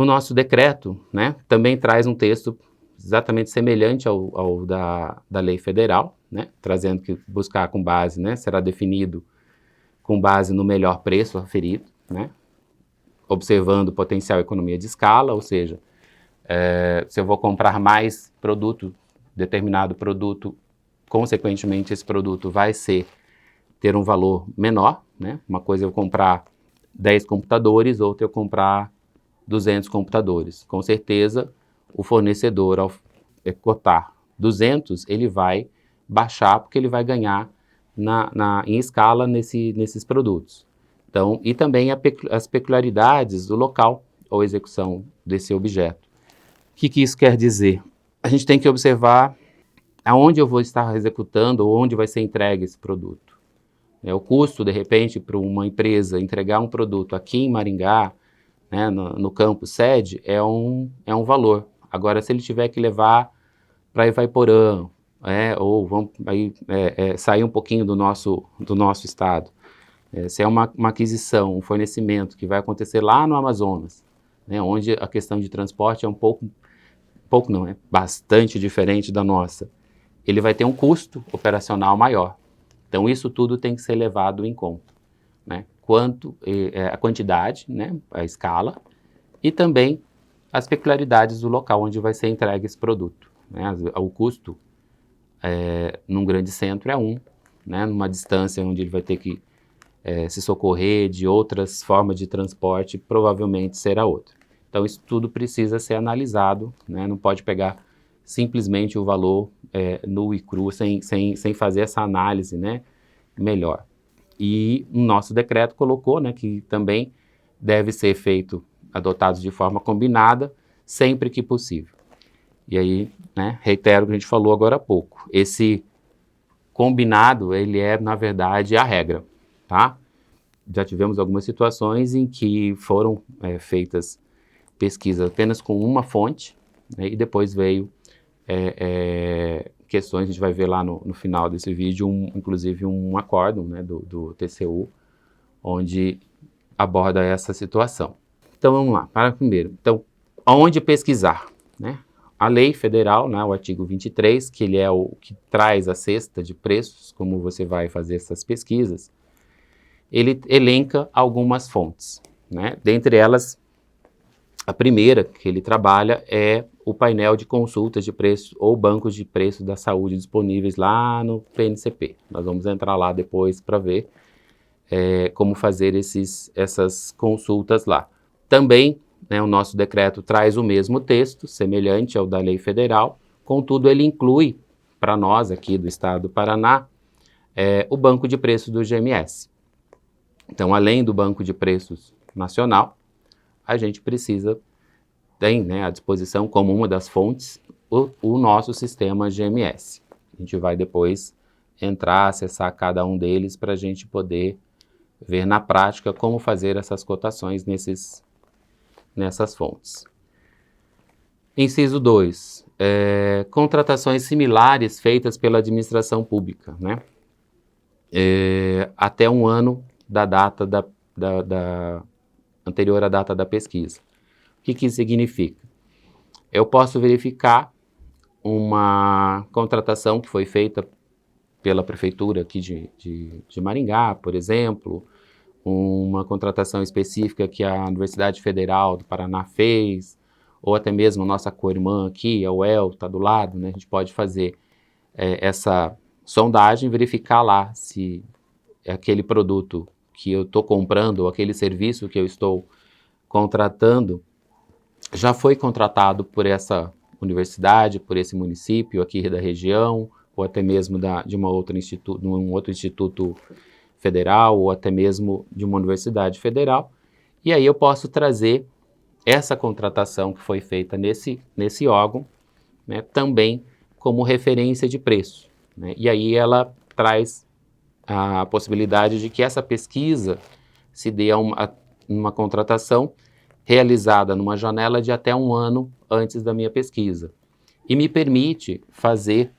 O nosso decreto, né, também traz um texto exatamente semelhante ao da lei federal, né, trazendo que buscar com base, né, será definido com base no melhor preço aferido, né, observando potencial economia de escala, ou seja, se eu vou comprar mais produto, determinado produto, consequentemente esse produto vai ter um valor menor, né, uma coisa é eu comprar 10 computadores, outra é eu comprar 200 computadores. Com certeza, o fornecedor, ao cotar 200, ele vai baixar porque ele vai ganhar em escala nesses produtos. Então, e também as peculiaridades do local ou execução desse objeto. O que isso quer dizer? A gente tem que observar aonde eu vou estar executando ou onde vai ser entregue esse produto. O custo, de repente, para uma empresa entregar um produto aqui em Maringá, né, no campus sede, é um valor. Agora, se ele tiver que levar para Ivaiporã, ou sair um pouquinho do nosso estado, se é uma aquisição, um fornecimento que vai acontecer lá no Amazonas, né, onde a questão de transporte é bastante diferente da nossa, ele vai ter um custo operacional maior. Então, isso tudo tem que ser levado em conta, né? A quantidade, né, a escala, e também as peculiaridades do local onde vai ser entregue esse produto, né? O custo num grande centro é né? Numa distância onde ele vai ter que se socorrer de outras formas de transporte, provavelmente será outra. Então, isso tudo precisa ser analisado, né? Não pode pegar simplesmente o valor nu e cru, sem fazer essa análise, né, melhor. E o nosso decreto colocou, né, que também deve ser feito, adotados de forma combinada, sempre que possível. E aí, né, reitero o que a gente falou agora há pouco. Esse combinado, ele é, na verdade, a regra, tá? Já tivemos algumas situações em que foram feitas pesquisas apenas com uma fonte, né, e depois veio questões, a gente vai ver lá no final desse vídeo, inclusive um acórdão, né, do TCU, onde aborda essa situação. Então vamos lá, para primeiro. Então, aonde pesquisar, né? A lei federal, né, o artigo 23, que ele é o que traz a cesta de preços, como você vai fazer essas pesquisas, ele elenca algumas fontes, né? Dentre elas, a primeira que ele trabalha é o painel de consultas de preços ou bancos de preços da saúde disponíveis lá no PNCP. Nós vamos entrar lá depois para ver como fazer essas consultas lá. Também, né, o nosso decreto traz o mesmo texto, semelhante ao da lei federal, contudo ele inclui, para nós aqui do estado do Paraná, o banco de preços do GMS. Então, além do banco de preços nacional, a gente tem, né, à disposição como uma das fontes o nosso sistema GMS. A gente vai depois entrar, acessar cada um deles para a gente poder ver na prática como fazer essas cotações nessas fontes. Inciso 2, contratações similares feitas pela administração pública, né? Até um ano da data anterior à data da pesquisa. O que isso significa? Eu posso verificar uma contratação que foi feita pela prefeitura aqui de Maringá, por exemplo, uma contratação específica que a Universidade Federal do Paraná fez, ou até mesmo a nossa co-irmã aqui, a UEL, está do lado, né? A gente pode fazer essa sondagem, verificar lá se aquele produto que eu estou comprando, ou aquele serviço que eu estou contratando, já foi contratado por essa universidade, por esse município aqui da região, ou até mesmo de um outro instituto federal, ou até mesmo de uma universidade federal, e aí eu posso trazer essa contratação que foi feita nesse órgão, né, também como referência de preço, né, e aí ela traz a possibilidade de que essa pesquisa se dê a uma contratação realizada numa janela de até um ano antes da minha pesquisa, e me permite fazer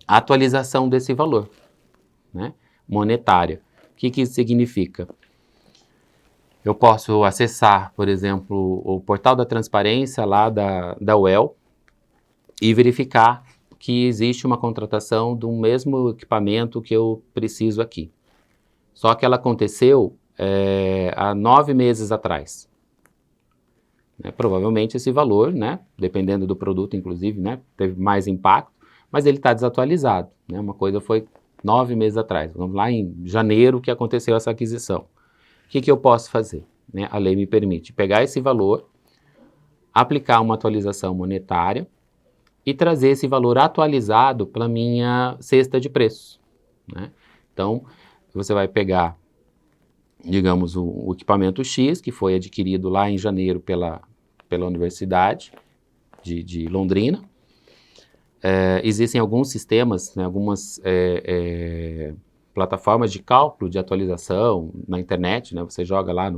a atualização desse valor, né, monetária. O que isso significa? Eu posso acessar, por exemplo, o portal da transparência lá da UEL e verificar que existe uma contratação do mesmo equipamento que eu preciso aqui. Só que ela aconteceu há 9 meses atrás. Provavelmente esse valor, né, dependendo do produto, inclusive, né, teve mais impacto, mas ele está desatualizado. Né, uma coisa foi 9 meses atrás. Vamos lá em janeiro que aconteceu essa aquisição. O que eu posso fazer? Né, a lei me permite pegar esse valor, aplicar uma atualização monetária e trazer esse valor atualizado para a minha cesta de preços. Né? Então, você vai pegar, digamos, o equipamento X, que foi adquirido lá em janeiro pela Universidade de Londrina. Existem alguns sistemas, né, algumas plataformas de cálculo, de atualização na internet, né, você joga lá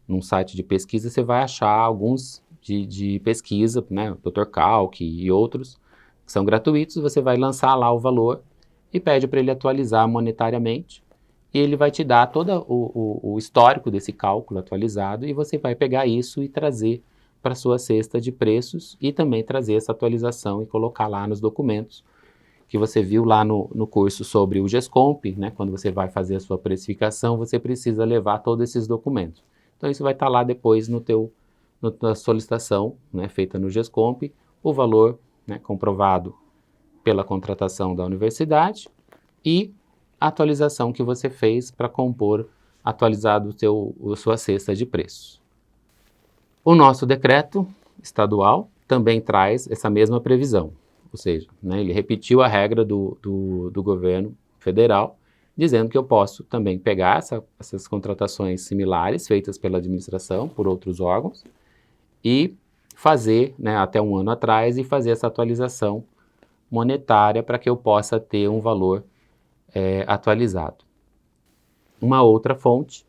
num site de pesquisa, você vai achar alguns de pesquisa, né, Dr. Calc e outros, que são gratuitos, você vai lançar lá o valor e pede para ele atualizar monetariamente, e ele vai te dar todo o histórico desse cálculo atualizado, e você vai pegar isso e trazer para a sua cesta de preços, e também trazer essa atualização e colocar lá nos documentos, que você viu lá no curso sobre o GESCOMP, né, quando você vai fazer a sua precificação, você precisa levar todos esses documentos. Então isso vai estar lá depois na solicitação, né, feita no GESCOMP, o valor, né, comprovado pela contratação da universidade e a atualização que você fez para compor atualizado a sua cesta de preços. O nosso decreto estadual também traz essa mesma previsão, ou seja, né, ele repetiu a regra do governo federal, dizendo que eu posso também pegar essas contratações similares feitas pela administração, por outros órgãos, e fazer, né, até um ano atrás, e fazer essa atualização monetária para que eu possa ter um valor atualizado. Uma outra fonte,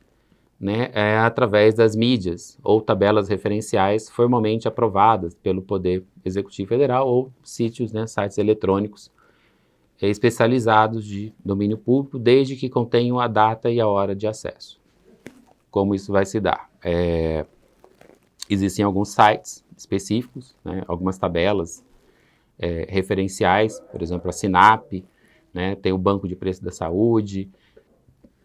né, é através das mídias ou tabelas referenciais formalmente aprovadas pelo Poder Executivo Federal ou sítios, né, sites eletrônicos especializados de domínio público, desde que contenham a data e a hora de acesso. Como isso vai se dar? Existem alguns sites específicos, né, algumas tabelas referenciais, por exemplo, a SINAP, né, tem o Banco de Preços da Saúde.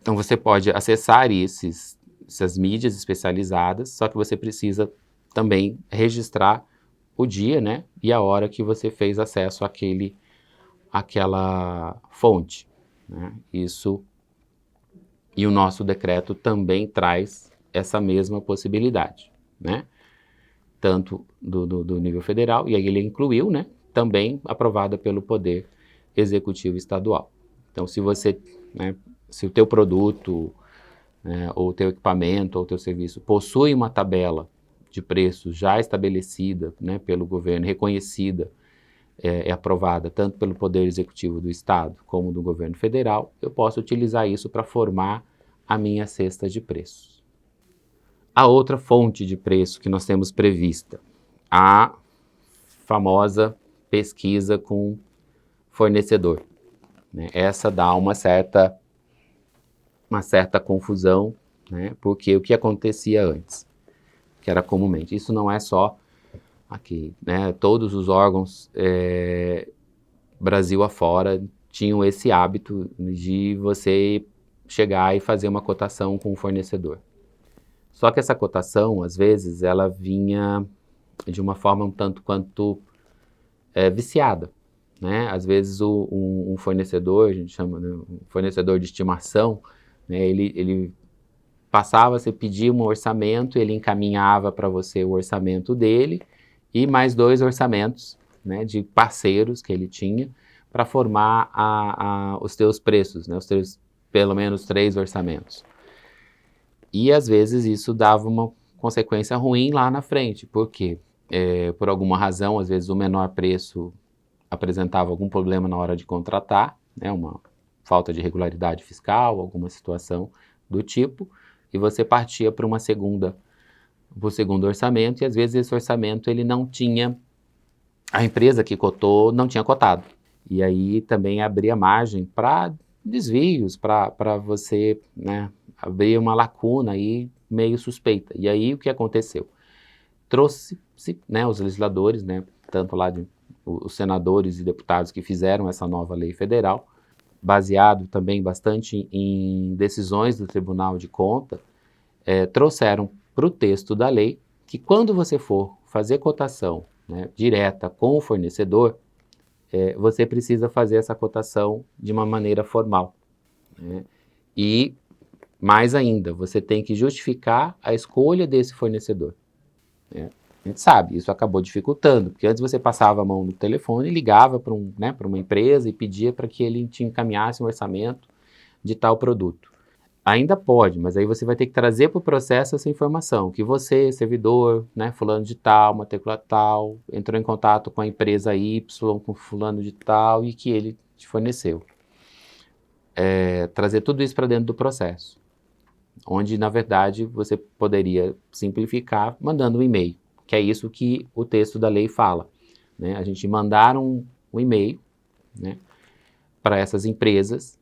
Então você pode acessar essas mídias especializadas, só que você precisa também registrar o dia, né, e a hora que você fez acesso àquela fonte. Né? Isso, e o nosso decreto também traz essa mesma possibilidade, né? Tanto do nível federal, e aí ele incluiu, né, também aprovada pelo Poder Executivo Estadual. Então, se você, né, se o teu produto, ou o teu equipamento, ou o teu serviço possui uma tabela de preços já estabelecida, né, pelo governo, reconhecida, aprovada tanto pelo Poder Executivo do Estado como do governo federal, eu posso utilizar isso para formar a minha cesta de preços. A outra fonte de preço que nós temos prevista, a famosa pesquisa com fornecedor. Né? Essa dá uma certa confusão, né? Porque o que acontecia antes, que era comumente, isso não é só aqui, né? Todos os órgãos Brasil afora tinham esse hábito de você chegar e fazer uma cotação com o fornecedor. Só que essa cotação, às vezes, ela vinha de uma forma um tanto quanto viciada. Né? Às vezes um fornecedor, a gente chama, né, um fornecedor de estimação, né, ele passava, você pedia um orçamento, ele encaminhava para você o orçamento dele e mais 2 orçamentos, né, de parceiros que ele tinha para formar os teus preços, né, os teus pelo menos 3 orçamentos. E às vezes isso dava uma consequência ruim lá na frente, porque por alguma razão, às vezes o menor preço apresentava algum problema na hora de contratar, né, uma falta de regularidade fiscal, alguma situação do tipo, e você partia para o segundo orçamento, e às vezes esse orçamento ele não tinha, a empresa que cotou não tinha cotado. E aí também abria margem para desvios, para você, né, abrir uma lacuna aí meio suspeita. E aí o que aconteceu? Trouxe-se, né, os legisladores, né, tanto lá os senadores e deputados que fizeram essa nova lei federal, baseado também bastante em decisões do Tribunal de Contas, trouxeram para o texto da lei que quando você for fazer cotação, né, direta com o fornecedor, você precisa fazer essa cotação de uma maneira formal, né? E, mais ainda, você tem que justificar a escolha desse fornecedor, né? A gente sabe, isso acabou dificultando, porque antes você passava a mão no telefone e ligava para para uma empresa e pedia para que ele te encaminhasse um orçamento de tal produto. Ainda pode, mas aí você vai ter que trazer para o processo essa informação, que você, servidor, né, fulano de tal, matrícula tal, entrou em contato com a empresa Y, com fulano de tal, e que ele te forneceu. Trazer tudo isso para dentro do processo, onde, na verdade, você poderia simplificar mandando um e-mail, que é isso que o texto da lei fala, né? A gente mandar um e-mail, né, para essas empresas,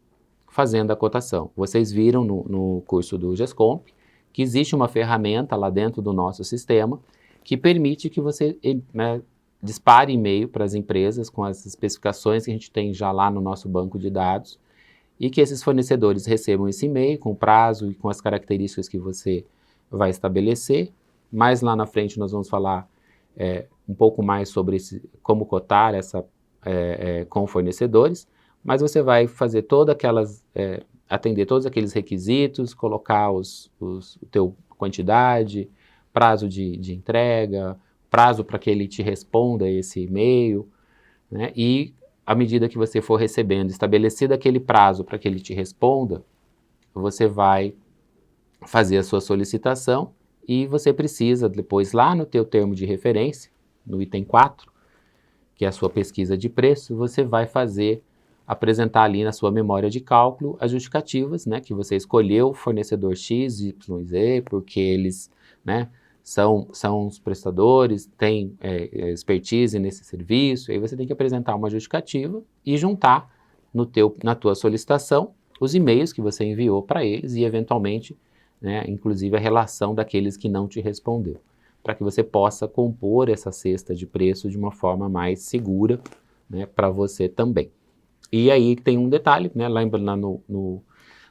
fazendo a cotação. Vocês viram no curso do GESCOMP que existe uma ferramenta lá dentro do nosso sistema que permite que você, né, dispare e-mail para as empresas com as especificações que a gente tem já lá no nosso banco de dados e que esses fornecedores recebam esse e-mail com o prazo e com as características que você vai estabelecer. Mais lá na frente nós vamos falar um pouco mais sobre como cotar com fornecedores. Mas você vai fazer atender todos aqueles requisitos, colocar o teu quantidade, prazo de entrega, prazo para que ele te responda esse e-mail, né? E à medida que você for recebendo, estabelecido aquele prazo para que ele te responda, você vai fazer a sua solicitação e você precisa depois lá no teu termo de referência, no item 4, que é a sua pesquisa de preço, você vai apresentar ali na sua memória de cálculo as justificativas, né, que você escolheu o fornecedor X, Y e Z, porque eles, né, são os prestadores, têm expertise nesse serviço, aí você tem que apresentar uma justificativa e juntar na tua solicitação os e-mails que você enviou para eles e, eventualmente, né, inclusive a relação daqueles que não te respondeu, para que você possa compor essa cesta de preço de uma forma mais segura, né, para você também. E aí tem um detalhe, né, lembra lá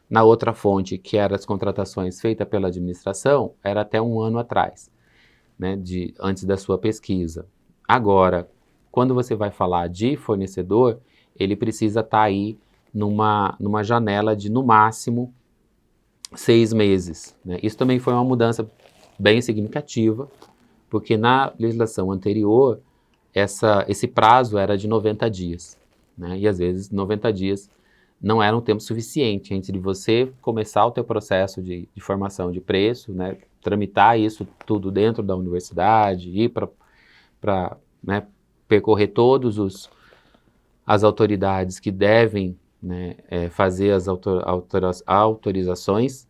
na outra fonte, que era as contratações feitas pela administração, era até um ano atrás, né, antes da sua pesquisa. Agora, quando você vai falar de fornecedor, ele precisa estar aí numa janela de, no máximo, 6 meses. Né? Isso também foi uma mudança bem significativa, porque na legislação anterior, esse prazo era de 90 dias. Né? E às vezes 90 dias não era um tempo suficiente entre você começar o teu processo de formação de preço, né, tramitar isso tudo dentro da universidade, ir para né, percorrer todas as autoridades que devem, né, fazer as autorizações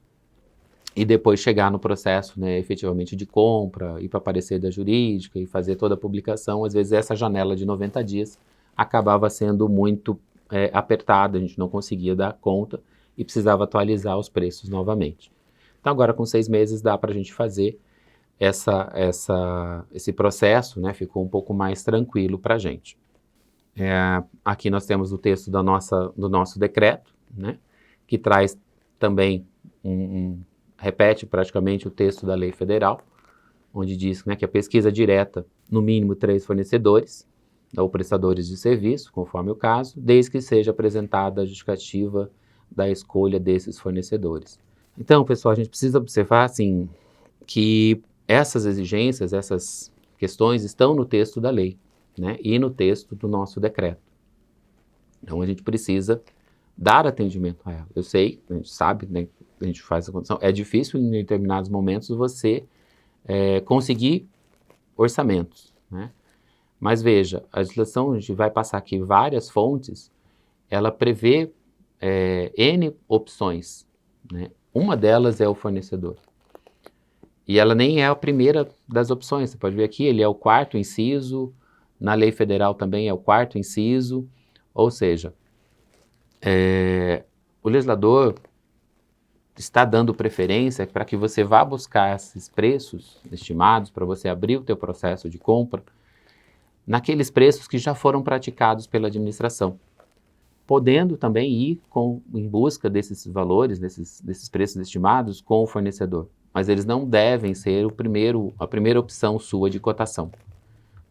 e depois chegar no processo, né, efetivamente de compra, ir para parecer da jurídica e fazer toda a publicação. Às vezes essa janela de 90 dias acabava sendo muito apertada, a gente não conseguia dar conta e precisava atualizar os preços novamente. Então agora com 6 meses dá para a gente fazer esse processo, né, ficou um pouco mais tranquilo para a gente. Aqui nós temos o texto do nosso decreto, né, que traz também repete praticamente o texto da lei federal, onde diz, né, que a pesquisa direta, no mínimo 3 fornecedores, ou prestadores de serviço, conforme o caso, desde que seja apresentada a justificativa da escolha desses fornecedores. Então, pessoal, a gente precisa observar, assim, que essas exigências, essas questões estão no texto da lei, né, e no texto do nosso decreto. Então, a gente precisa dar atendimento a ela. Eu sei, a gente sabe, né, a gente faz a condição, é difícil em determinados momentos você conseguir orçamentos, né? Mas veja, a legislação, a gente vai passar aqui várias fontes, ela prevê N opções, né? Uma delas é o fornecedor. E ela nem é a primeira das opções, você pode ver aqui, ele é o 4º inciso, na lei federal também é o 4º inciso, ou seja, o legislador, está dando preferência para que você vá buscar esses preços estimados para você abrir o teu processo de compra naqueles preços que já foram praticados pela administração, podendo também ir em busca desses valores, desses preços estimados com o fornecedor, mas eles não devem ser a primeira opção sua de cotação,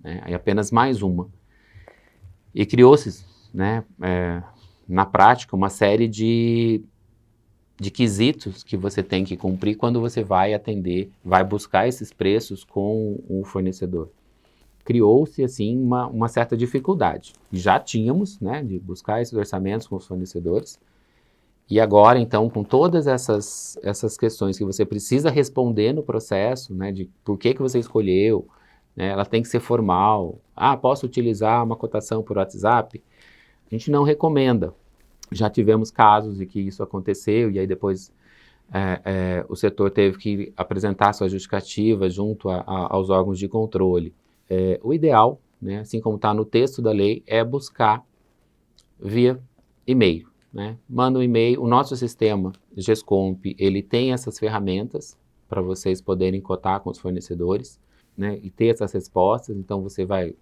né? É apenas mais uma. E criou-se, né, na prática, uma série de quesitos que você tem que cumprir quando você vai buscar esses preços com o fornecedor. Criou-se, assim, uma certa dificuldade. Já tínhamos, né, de buscar esses orçamentos com os fornecedores, e agora, então, com todas essas questões que você precisa responder no processo, né, de por que você escolheu, né, ela tem que ser formal. Posso utilizar uma cotação por WhatsApp? A gente não recomenda. Já tivemos casos em que isso aconteceu, e aí depois o setor teve que apresentar sua justificativa junto aos órgãos de controle. O ideal, né, assim como está no texto da lei, é buscar via e-mail, né? Manda um e-mail, o nosso sistema Gescomp, ele tem essas ferramentas para vocês poderem cotar com os fornecedores, né, e ter essas respostas. Então você vai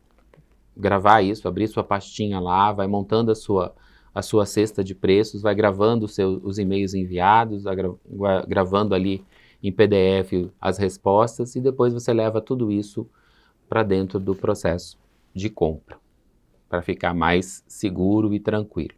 gravar isso, abrir sua pastinha lá, vai montando a sua cesta de preços, vai gravando os e-mails enviados, gravando ali em PDF as respostas, e depois você leva tudo isso para dentro do processo de compra, para ficar mais seguro e tranquilo.